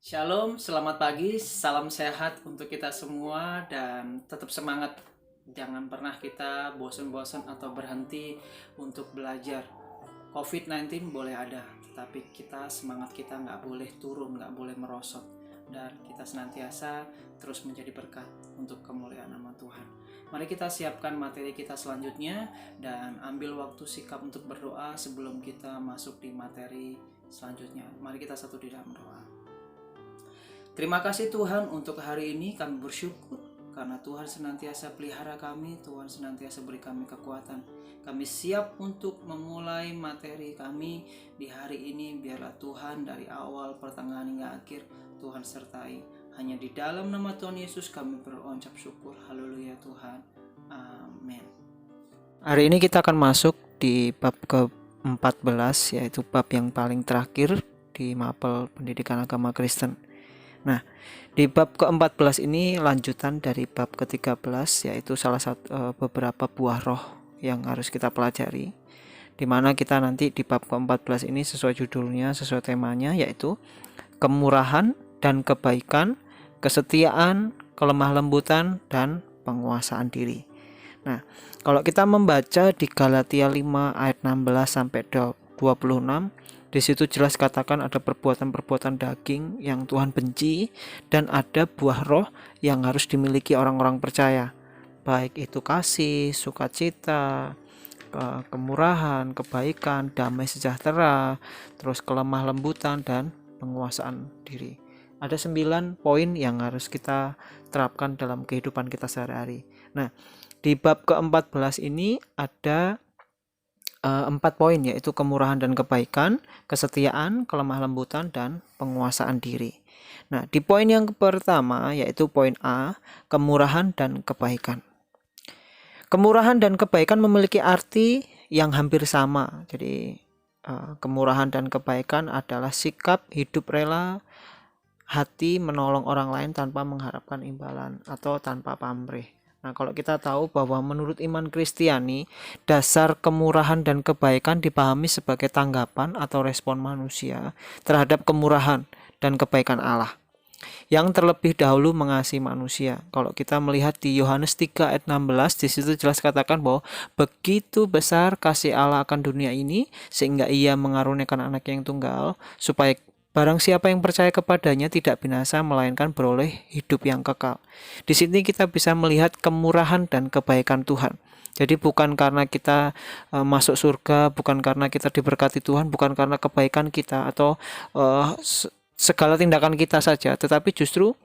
Shalom, selamat pagi, salam sehat untuk kita semua dan tetap semangat. Jangan pernah kita bosan-bosan atau berhenti untuk belajar. COVID-19 boleh ada, tetapi semangat kita nggak boleh turun, nggak boleh merosot. Dan kita senantiasa terus menjadi berkat untuk kemuliaan nama Tuhan. Mari kita siapkan materi kita selanjutnya dan ambil waktu sikap untuk berdoa sebelum kita masuk di materi selanjutnya. Mari kita satu di dalam doa. Terima kasih Tuhan untuk hari ini, kami bersyukur karena Tuhan senantiasa pelihara kami, Tuhan senantiasa beri kami kekuatan. Kami siap untuk memulai materi kami di hari ini. Biarlah Tuhan dari awal, pertengahan hingga akhir Tuhan sertai. Hanya di dalam nama Tuhan Yesus kami berucap syukur. Haleluya Tuhan. Amin. Hari ini kita akan masuk di bab ke-14, yaitu bab yang paling terakhir di mapel pendidikan agama Kristen. Nah, di bab ke-14 ini lanjutan dari bab ke-13, yaitu salah satu beberapa buah roh yang harus kita pelajari. Di mana kita nanti di bab ke-14 ini sesuai judulnya, sesuai temanya, yaitu kemurahan dan kebaikan, kesetiaan, kelemah lembutan, dan penguasaan diri. Nah, kalau kita membaca di Galatia 5 ayat 16 sampai 26, di situ jelas katakan ada perbuatan-perbuatan daging yang Tuhan benci dan ada buah roh yang harus dimiliki orang-orang percaya. Baik itu kasih, sukacita, kemurahan, kebaikan, damai sejahtera, terus kelemah lembutan dan penguasaan diri. Ada 9 poin yang harus kita terapkan dalam kehidupan kita sehari-hari. Nah, di bab ke-14 ini ada 4 poin, yaitu kemurahan dan kebaikan, kesetiaan, kelemah lembutan, dan penguasaan diri. Nah, di poin yang pertama yaitu poin A, kemurahan dan kebaikan. Kemurahan dan kebaikan memiliki arti yang hampir sama. Jadi kemurahan dan kebaikan adalah sikap hidup rela, hati menolong orang lain tanpa mengharapkan imbalan atau tanpa pamrih. Nah, kalau kita tahu bahwa menurut iman Kristiani, dasar kemurahan dan kebaikan dipahami sebagai tanggapan atau respon manusia terhadap kemurahan dan kebaikan Allah yang terlebih dahulu mengasihi manusia. Kalau kita melihat di Yohanes 3 ayat 16, di situ jelas katakan bahwa begitu besar kasih Allah akan dunia ini sehingga Ia mengaruniakan Anak yang tunggal supaya barang siapa yang percaya kepadanya tidak binasa melainkan beroleh hidup yang kekal. Di sini kita bisa melihat kemurahan dan kebaikan Tuhan. Jadi bukan karena kita masuk surga, bukan karena kita diberkati Tuhan, bukan karena kebaikan kita atau segala tindakan kita saja, tetapi justru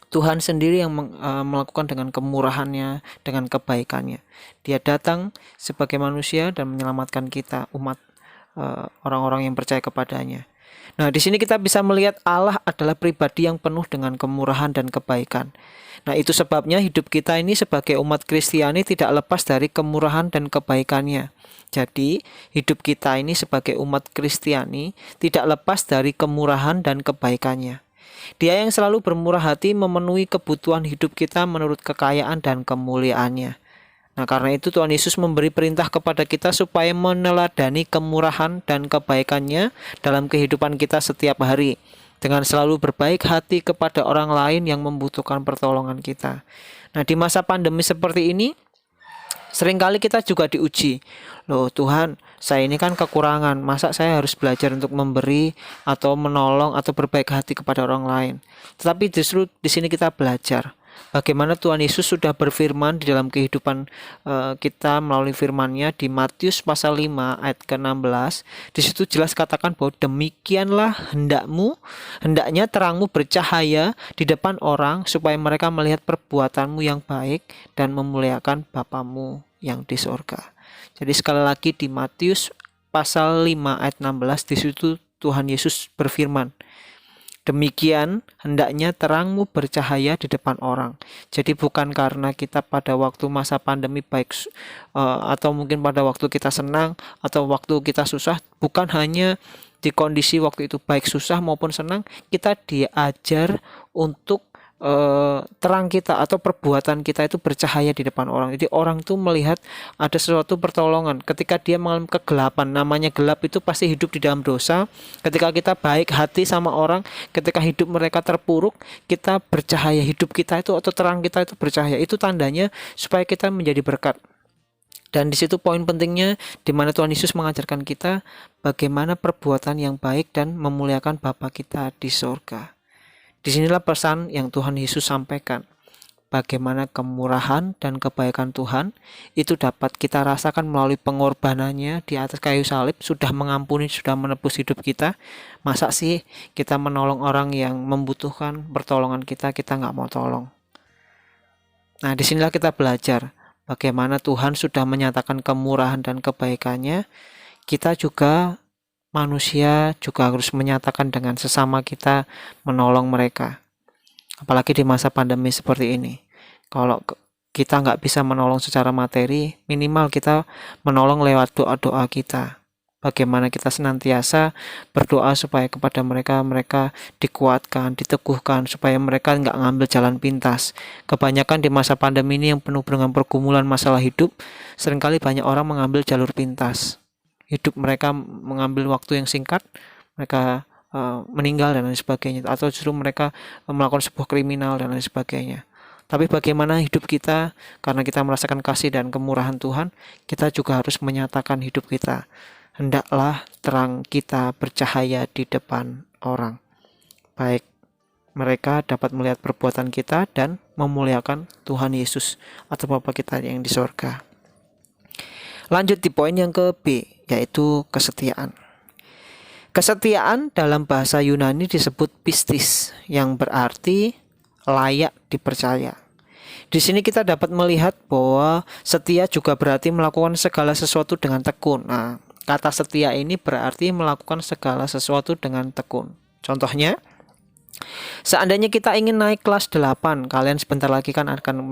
Tuhan sendiri yang melakukan dengan kemurahannya, dengan kebaikannya. Dia datang sebagai manusia dan menyelamatkan kita, umat orang-orang yang percaya kepadanya. Nah, di sini kita bisa melihat Allah adalah pribadi yang penuh dengan kemurahan dan kebaikan. Nah, itu sebabnya hidup kita ini sebagai umat Kristiani tidak lepas dari kemurahan dan kebaikannya. Jadi, hidup kita ini sebagai umat Kristiani tidak lepas dari kemurahan dan kebaikannya. Dia yang selalu bermurah hati memenuhi kebutuhan hidup kita menurut kekayaan dan kemuliaannya. Nah, karena itu Tuhan Yesus memberi perintah kepada kita supaya meneladani kemurahan dan kebaikannya dalam kehidupan kita setiap hari, dengan selalu berbaik hati kepada orang lain yang membutuhkan pertolongan kita. Nah, di masa pandemi seperti ini, seringkali kita juga diuji. Loh Tuhan, saya ini kan kekurangan, masa saya harus belajar untuk memberi atau menolong atau berbaik hati kepada orang lain. Tetapi justru di sini kita belajar bagaimana Tuhan Yesus sudah berfirman di dalam kehidupan kita melalui firman-Nya di Matius pasal 5 ayat ke-16. Di situ jelas katakan bahwa demikianlah hendaknya terangmu bercahaya di depan orang supaya mereka melihat perbuatanmu yang baik dan memuliakan Bapamu yang di sorga. Jadi sekali lagi di Matius pasal 5 ayat 16, di situ Tuhan Yesus berfirman, demikian hendaknya terangmu bercahaya di depan orang. Jadi bukan karena kita pada waktu masa pandemi baik atau mungkin pada waktu kita senang atau waktu kita susah, bukan hanya di kondisi waktu itu baik susah maupun senang, kita diajar untuk terang kita atau perbuatan kita itu bercahaya di depan orang. Jadi orang tuh melihat ada sesuatu pertolongan. Ketika dia mengalami kegelapan, namanya gelap itu pasti hidup di dalam dosa. Ketika kita baik hati sama orang, ketika hidup mereka terpuruk, kita bercahaya, hidup kita itu atau terang kita itu bercahaya. Itu tandanya supaya kita menjadi berkat. Dan di situ poin pentingnya di mana Tuhan Yesus mengajarkan kita bagaimana perbuatan yang baik dan memuliakan Bapa kita di surga. Disinilah pesan yang Tuhan Yesus sampaikan. Bagaimana kemurahan dan kebaikan Tuhan itu dapat kita rasakan melalui pengorbanannya di atas kayu salib, sudah mengampuni, sudah menebus hidup kita. Masa sih kita menolong orang yang membutuhkan pertolongan kita nggak mau tolong? Nah, disinilah kita belajar bagaimana Tuhan sudah menyatakan kemurahan dan kebaikannya. Kita juga manusia juga harus menyatakan dengan sesama kita, menolong mereka. Apalagi di masa pandemi seperti ini. Kalau kita nggak bisa menolong secara materi, minimal kita menolong lewat doa-doa kita. Bagaimana kita senantiasa berdoa supaya kepada mereka dikuatkan, diteguhkan, supaya mereka nggak ngambil jalan pintas. Kebanyakan di masa pandemi ini yang penuh dengan pergumulan masalah hidup, seringkali banyak orang mengambil jalur pintas. Hidup mereka mengambil waktu yang singkat, mereka meninggal dan lain sebagainya, atau justru mereka melakukan sebuah kriminal dan lain sebagainya. Tapi bagaimana hidup kita, karena kita merasakan kasih dan kemurahan Tuhan, kita juga harus menyatakan hidup kita. Hendaklah terang kita bercahaya di depan orang, baik mereka dapat melihat perbuatan kita dan memuliakan Tuhan Yesus atau Bapa kita yang di surga. Lanjut di poin yang ke B, yaitu kesetiaan. Kesetiaan dalam bahasa Yunani disebut pistis, yang berarti layak dipercaya. Di sini kita dapat melihat bahwa setia juga berarti melakukan segala sesuatu dengan tekun. Nah, kata setia ini berarti melakukan segala sesuatu dengan tekun. Contohnya, seandainya kita ingin naik kelas 8, kalian sebentar lagi kan akan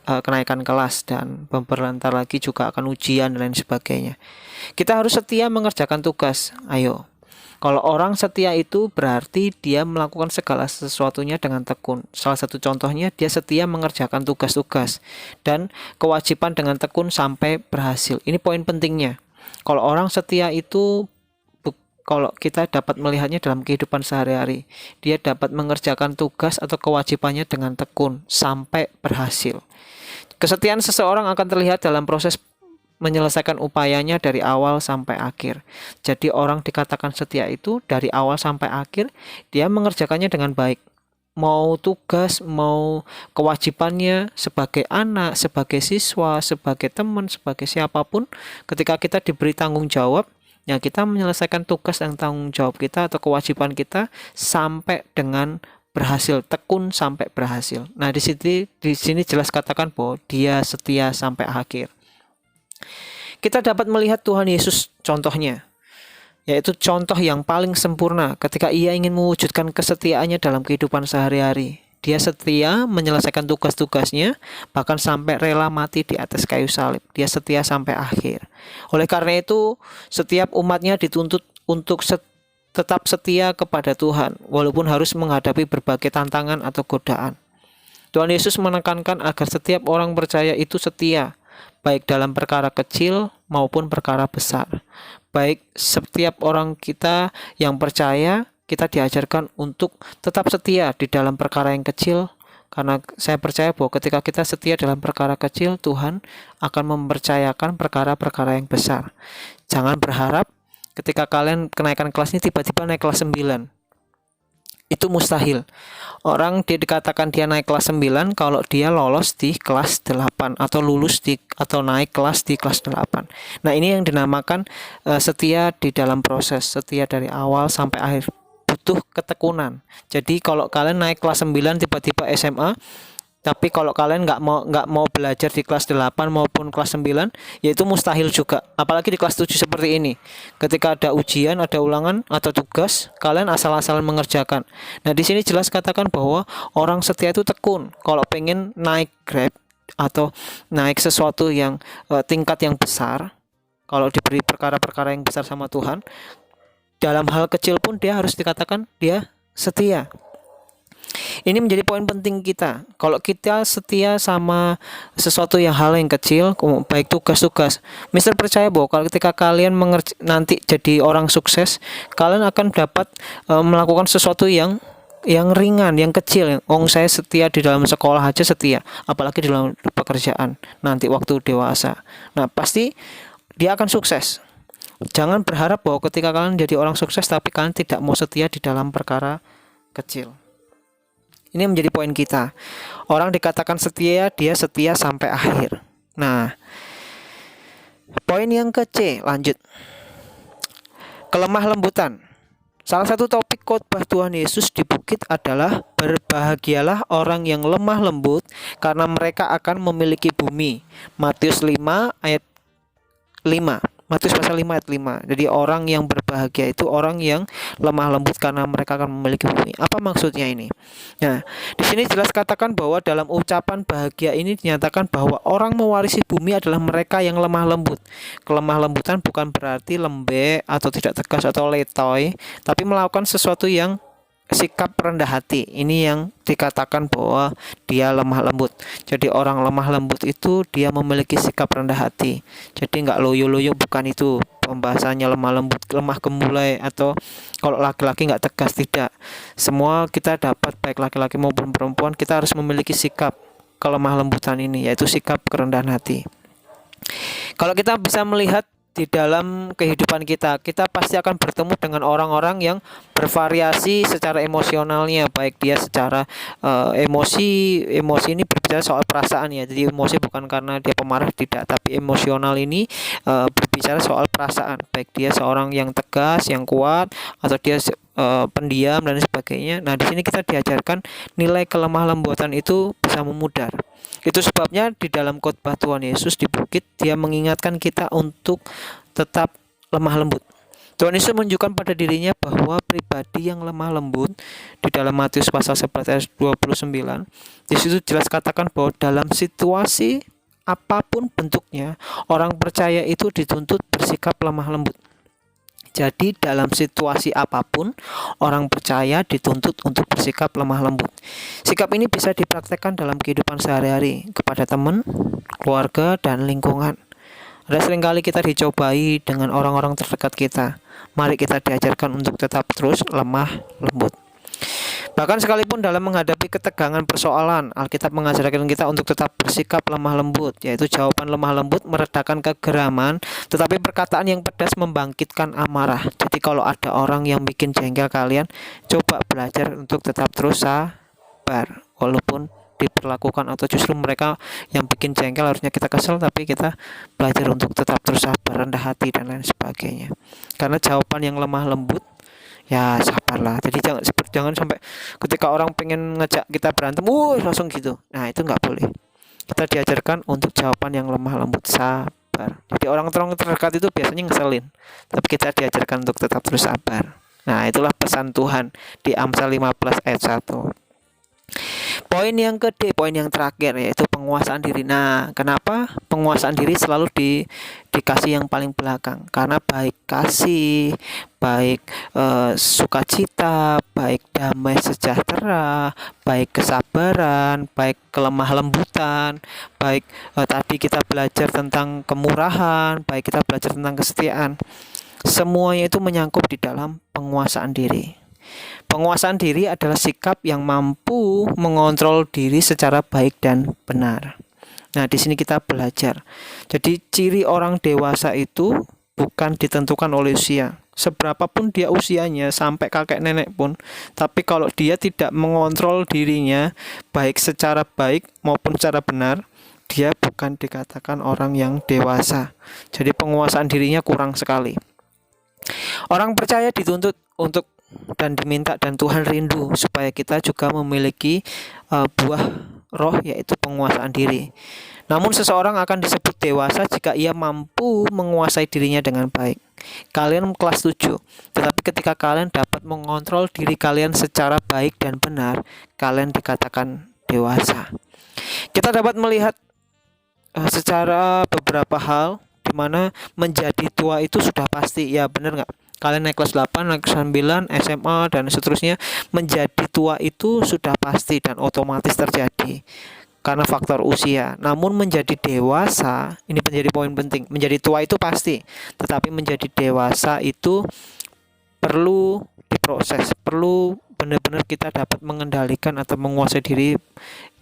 kenaikan kelas dan beberapa lagi juga akan ujian dan lain sebagainya. Kita harus setia mengerjakan tugas. Ayo. Kalau orang setia itu berarti dia melakukan segala sesuatunya dengan tekun. Salah satu contohnya dia setia mengerjakan tugas-tugas dan kewajiban dengan tekun sampai berhasil. Ini poin pentingnya. Kalau orang setia itu, kalau kita dapat melihatnya dalam kehidupan sehari-hari, dia dapat mengerjakan tugas atau kewajibannya dengan tekun sampai berhasil. Kesetiaan seseorang akan terlihat dalam proses menyelesaikan upayanya dari awal sampai akhir. Jadi orang dikatakan setia itu dari awal sampai akhir dia mengerjakannya dengan baik. Mau tugas, mau kewajibannya sebagai anak, sebagai siswa, sebagai teman, sebagai siapapun, ketika kita diberi tanggung jawab, ya kita menyelesaikan tugas dan tanggung jawab kita atau kewajiban kita sampai dengan berhasil, tekun sampai berhasil. Nah, di sini jelas katakan bahwa dia setia sampai akhir. Kita dapat melihat Tuhan Yesus contohnya, yaitu contoh yang paling sempurna ketika ia ingin mewujudkan kesetiaannya dalam kehidupan sehari-hari. Dia setia menyelesaikan tugas-tugasnya, bahkan sampai rela mati di atas kayu salib. Dia setia sampai akhir. Oleh karena itu, setiap umatnya dituntut untuk tetap setia kepada Tuhan, walaupun harus menghadapi berbagai tantangan atau godaan. Tuhan Yesus menekankan agar setiap orang percaya itu setia, baik dalam perkara kecil maupun perkara besar. Baik setiap orang kita yang percaya, kita diajarkan untuk tetap setia di dalam perkara yang kecil, karena saya percaya bahwa ketika kita setia dalam perkara kecil, Tuhan akan mempercayakan perkara-perkara yang besar. Jangan berharap ketika kalian kenaikan kelas ini tiba-tiba naik kelas 9. Itu mustahil. Orang dikatakan dia naik kelas 9 kalau dia lolos di kelas 8 atau atau naik kelas di kelas 8. Nah, ini yang dinamakan setia di dalam proses, setia dari awal sampai akhir. Butuh ketekunan. Jadi kalau kalian naik kelas 9 tiba-tiba SMA, tapi kalau kalian nggak mau belajar di kelas 8 maupun kelas 9, yaitu mustahil juga. Apalagi di kelas 7 seperti ini. Ketika ada ujian, ada ulangan atau tugas, kalian asal-asalan mengerjakan. Nah, di sini jelas katakan bahwa orang setia itu tekun. Kalau pengen naik grade atau naik sesuatu yang tingkat yang besar, kalau diberi perkara-perkara yang besar sama Tuhan, dalam hal kecil pun dia harus dikatakan dia setia. Ini menjadi poin penting kita. Kalau kita setia sama sesuatu yang hal yang kecil, baik tugas-tugas, Mister percaya bahwa kalau ketika kalian nanti jadi orang sukses, kalian akan dapat melakukan sesuatu yang ringan, yang kecil. Saya setia di dalam sekolah aja setia, apalagi di dalam pekerjaan nanti waktu dewasa. Nah, pasti dia akan sukses. Jangan berharap bahwa ketika kalian jadi orang sukses tapi kalian tidak mau setia di dalam perkara kecil. Ini menjadi poin kita. Orang dikatakan setia, dia setia sampai akhir. Nah, poin yang ke C, lanjut. Kelemah lembutan. Salah satu topik khotbah Tuhan Yesus di bukit adalah berbahagialah orang yang lemah lembut karena mereka akan memiliki bumi. Matius 5 ayat 5. Matius pasal 5 ayat 5. Jadi orang yang berbahagia itu orang yang lemah lembut karena mereka akan memiliki bumi. Apa maksudnya ini? Nah, di sini jelas katakan bahwa dalam ucapan bahagia ini dinyatakan bahwa orang mewarisi bumi adalah mereka yang lemah lembut. Kelemah lembutan bukan berarti lembek atau tidak tegas atau letoy, tapi melakukan sesuatu yang sikap rendah hati. Ini yang dikatakan bahwa dia lemah lembut. Jadi orang lemah lembut itu dia memiliki sikap rendah hati. Jadi nggak loyo-loyo, bukan itu pembahasannya lemah lembut, lemah gemulai, atau kalau laki-laki nggak tegas, tidak. Semua kita dapat, baik laki-laki maupun perempuan, kita harus memiliki sikap kelemah lembutan ini, yaitu sikap kerendahan hati. Kalau kita bisa melihat di dalam kehidupan kita, kita pasti akan bertemu dengan orang-orang yang bervariasi secara emosionalnya, baik dia secara emosi ini berbicara soal perasaan ya. Jadi emosi bukan karena dia pemarah, tidak, tapi emosional ini berbicara soal perasaan, baik dia seorang yang tegas, yang kuat, atau dia pendiam dan sebagainya. Nah, di sini kita diajarkan nilai kelemah lembutan itu bisa memudar. Itu sebabnya di dalam khotbah Tuhan Yesus di bukit, dia mengingatkan kita untuk tetap lemah lembut. Tuhan Yesus menunjukkan pada dirinya bahwa pribadi yang lemah lembut di dalam Matius pasal 11 ayat 29. Di situ jelas katakan bahwa dalam situasi apapun bentuknya, orang percaya itu dituntut bersikap lemah lembut. Jadi dalam situasi apapun, orang percaya dituntut untuk bersikap lemah lembut. Sikap ini bisa dipraktekkan dalam kehidupan sehari-hari kepada teman, keluarga, dan lingkungan. Ada seringkali kita dicobai dengan orang-orang terdekat kita. Mari kita diajarkan untuk tetap terus lemah lembut. Bahkan sekalipun dalam menghadapi ketegangan persoalan, Alkitab mengajarkan kita untuk tetap bersikap lemah lembut, yaitu jawaban lemah lembut meredakan kegeraman, tetapi perkataan yang pedas membangkitkan amarah. Jadi kalau ada orang yang bikin jengkel kalian, coba belajar untuk tetap terus sabar, walaupun diperlakukan atau justru mereka yang bikin jengkel harusnya kita kesel, tapi kita belajar untuk tetap terus sabar, rendah hati, dan lain sebagainya. Karena jawaban yang lemah lembut, ya sabarlah. Jadi jangan sampai ketika orang pengen ngejak kita berantem, langsung gitu. Nah, itu nggak boleh. Kita diajarkan untuk jawaban yang lemah lembut, sabar. Jadi orang terdekat itu biasanya ngeselin, tapi kita diajarkan untuk tetap terus sabar. Nah, itulah pesan Tuhan di Amsal 15 ayat 1. Poin yang kedua, poin yang terakhir, yaitu penguasaan diri. Nah, kenapa penguasaan diri selalu dikasih yang paling belakang? Karena baik kasih, baik sukacita, baik damai sejahtera, baik kesabaran, baik kelemah lembutan, baik tadi kita belajar tentang kemurahan, baik kita belajar tentang kesetiaan. Semuanya itu menyangkut di dalam penguasaan diri. Penguasaan diri adalah sikap yang mampu mengontrol diri secara baik dan benar. Nah, di sini kita belajar. Jadi ciri orang dewasa itu bukan ditentukan oleh usia. Seberapapun dia usianya, sampai kakek nenek pun, tapi kalau dia tidak mengontrol dirinya baik secara baik maupun secara benar, dia bukan dikatakan orang yang dewasa. Jadi penguasaan dirinya kurang sekali. Orang percaya dituntut untuk dan diminta, dan Tuhan rindu supaya kita juga memiliki buah roh, yaitu penguasaan diri. Namun seseorang akan disebut dewasa jika ia mampu menguasai dirinya dengan baik. Kalian kelas 7, tetapi ketika kalian dapat mengontrol diri kalian secara baik dan benar, kalian dikatakan dewasa. Kita dapat melihat secara beberapa hal di mana menjadi tua itu sudah pasti, ya benar nggak? kalian naik kelas 8, naik kelas 9, SMA dan seterusnya, menjadi tua itu sudah pasti dan otomatis terjadi karena faktor usia. Namun menjadi dewasa, ini menjadi poin penting. Menjadi tua itu pasti, tetapi menjadi dewasa itu perlu diproses, perlu benar-benar kita dapat mengendalikan atau menguasai diri,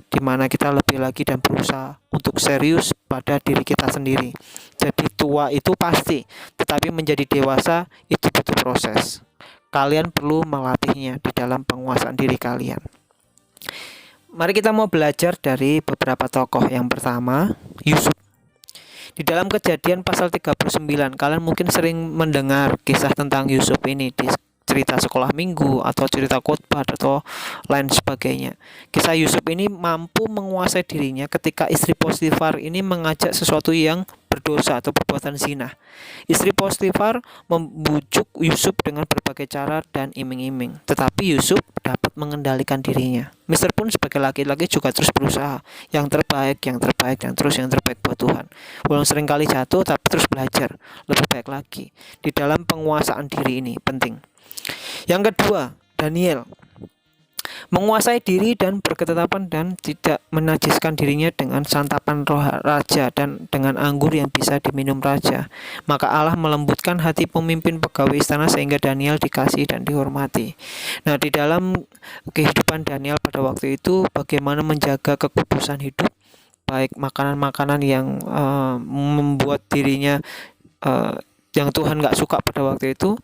di mana kita lebih lagi dan berusaha untuk serius pada diri kita sendiri. Jadi tua itu pasti, tetapi menjadi dewasa itu butuh proses. Kalian perlu melatihnya di dalam penguasaan diri kalian. Mari kita mau belajar dari beberapa tokoh. Yang pertama, Yusuf. Di dalam Kejadian pasal 39, kalian mungkin sering mendengar kisah tentang Yusuf ini di cerita sekolah minggu atau cerita khotbah atau lain sebagainya. Kisah Yusuf ini mampu menguasai dirinya ketika istri Potifar ini mengajak sesuatu yang berdosa atau perbuatan zina. Istri Potifar membujuk Yusuf dengan berbagai cara dan iming-iming, tetapi Yusuf dapat mengendalikan dirinya. Mister pun sebagai laki-laki juga terus berusaha yang terbaik, dan terus yang terbaik buat Tuhan. Walau sering kali jatuh, tapi terus belajar lebih baik lagi. Di dalam penguasaan diri ini penting. Yang kedua, Daniel. Menguasai diri dan berketetapan dan tidak menajiskan dirinya dengan santapan roh raja dan dengan anggur yang bisa diminum raja. Maka Allah melembutkan hati pemimpin pegawai istana sehingga Daniel dikasihi dan dihormati. Nah, di dalam kehidupan Daniel pada waktu itu, bagaimana menjaga kekudusan hidup, baik makanan-makanan yang membuat dirinya yang Tuhan gak suka pada waktu itu.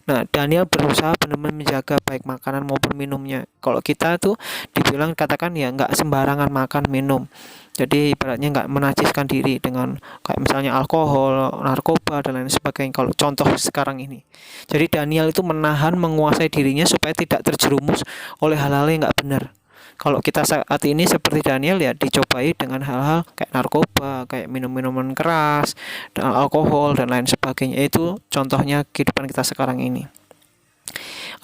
Nah, Daniel berusaha benar-benar menjaga baik makanan maupun minumnya. Kalau kita tuh dibilang katakan ya nggak sembarangan makan minum. Jadi ibaratnya nggak menajiskan diri dengan kayak misalnya alkohol, narkoba dan lain sebagainya. Kalau contoh sekarang ini. Jadi Daniel itu menahan, menguasai dirinya supaya tidak terjerumus oleh hal-hal yang nggak benar. Kalau kita saat ini seperti Daniel ya dicobai dengan hal-hal kayak narkoba, kayak minum-minuman keras, dan alkohol dan lain sebagainya. Itu contohnya kehidupan kita sekarang ini.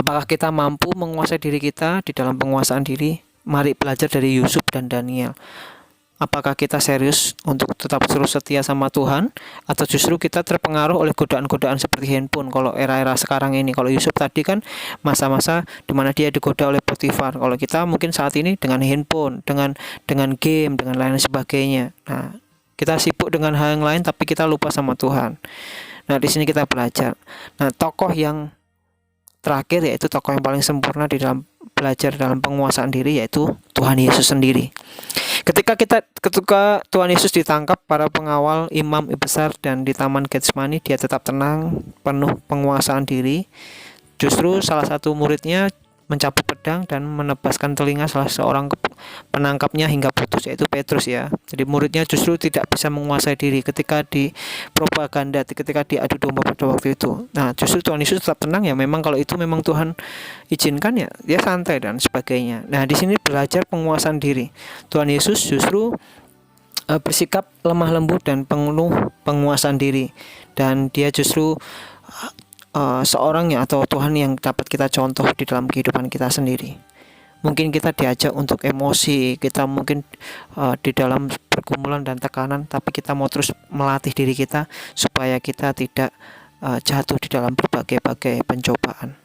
Apakah kita mampu menguasai diri kita di dalam penguasaan diri? Mari belajar dari Yusuf dan Daniel. Apakah kita serius untuk tetap terus setia sama Tuhan, atau justru kita terpengaruh oleh godaan-godaan seperti handphone? Kalau era-era sekarang ini, kalau Yusuf tadi kan masa-masa di mana dia digoda oleh Potifar. Kalau kita mungkin saat ini dengan handphone, dengan game, dengan lain sebagainya. Nah, kita sibuk dengan hal yang lain tapi kita lupa sama Tuhan. Nah, di sini kita belajar. Nah, tokoh yang terakhir yaitu tokoh yang paling sempurna di dalam belajar dalam penguasaan diri yaitu Tuhan Yesus sendiri. Ketika Tuhan Yesus ditangkap para pengawal imam besar dan di Taman Getsemani, dia tetap tenang, penuh penguasaan diri. Justru salah satu muridnya mencabut pedang dan menebaskan telinga salah seorang penangkapnya hingga putus, yaitu Petrus ya. Jadi muridnya justru tidak bisa menguasai diri ketika dipropaganda, ketika diadu domba pada waktu itu. Nah, justru Tuhan Yesus tetap tenang ya. Memang kalau itu memang Tuhan izinkan ya, dia santai dan sebagainya. Nah, di sini belajar penguasaan diri. Tuhan Yesus justru bersikap lemah lembut dan penuh penguasaan diri, dan dia justru seorang ya atau Tuhan yang dapat kita contoh di dalam kehidupan kita sendiri. Mungkin kita diajak untuk emosi, kita mungkin di dalam pergumulan dan tekanan, tapi kita mau terus melatih diri kita supaya kita tidak jatuh di dalam berbagai pencobaan.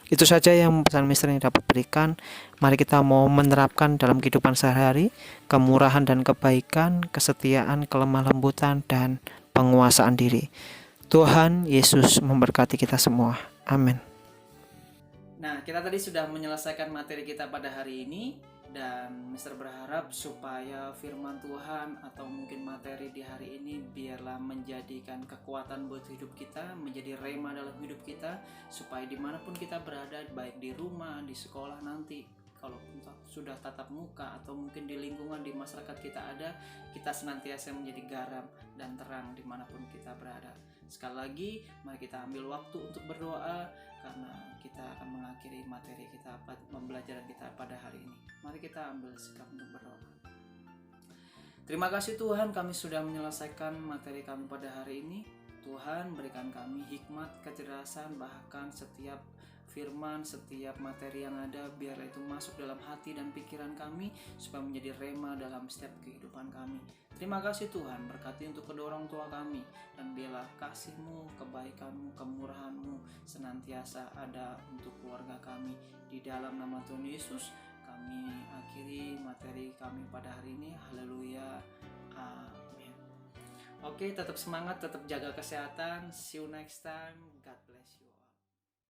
Itu saja yang pesan Mister yang dapat berikan. Mari kita mau menerapkan dalam kehidupan sehari-hari kemurahan dan kebaikan, kesetiaan, kelemah lembutan, dan penguasaan diri. Tuhan Yesus memberkati kita semua. Amin. Nah, kita tadi sudah menyelesaikan materi kita pada hari ini, dan Mister berharap supaya firman Tuhan atau mungkin materi di hari ini biarlah menjadikan kekuatan buat hidup kita, menjadi rema dalam hidup kita, supaya dimanapun kita berada, baik di rumah, di sekolah nanti, kalau sudah tatap muka atau mungkin di lingkungan di masyarakat kita ada, kita senantiasa menjadi garam dan terang dimanapun kita berada. Sekali lagi, mari kita ambil waktu untuk berdoa, karena kita akan mengakhiri materi kita, pembelajaran kita pada hari ini. Mari kita ambil sikap untuk berdoa. Terima kasih Tuhan, kami sudah menyelesaikan materi kami pada hari ini. Tuhan, berikan kami hikmat, kecerdasan, bahkan setiap firman, setiap materi yang ada, biar itu masuk dalam hati dan pikiran kami, supaya menjadi rema dalam setiap kehidupan kami. Terima kasih Tuhan, berkati untuk kedua orang tua kami, dan biarlah kasih-Mu, kebaikan-Mu, kemurahan-Mu senantiasa ada untuk keluarga kami. Di dalam nama Tuhan Yesus, kami akhiri materi kami pada hari ini. Haleluya. Amin. Oke, tetap semangat, tetap jaga kesehatan. See you next time. God bless.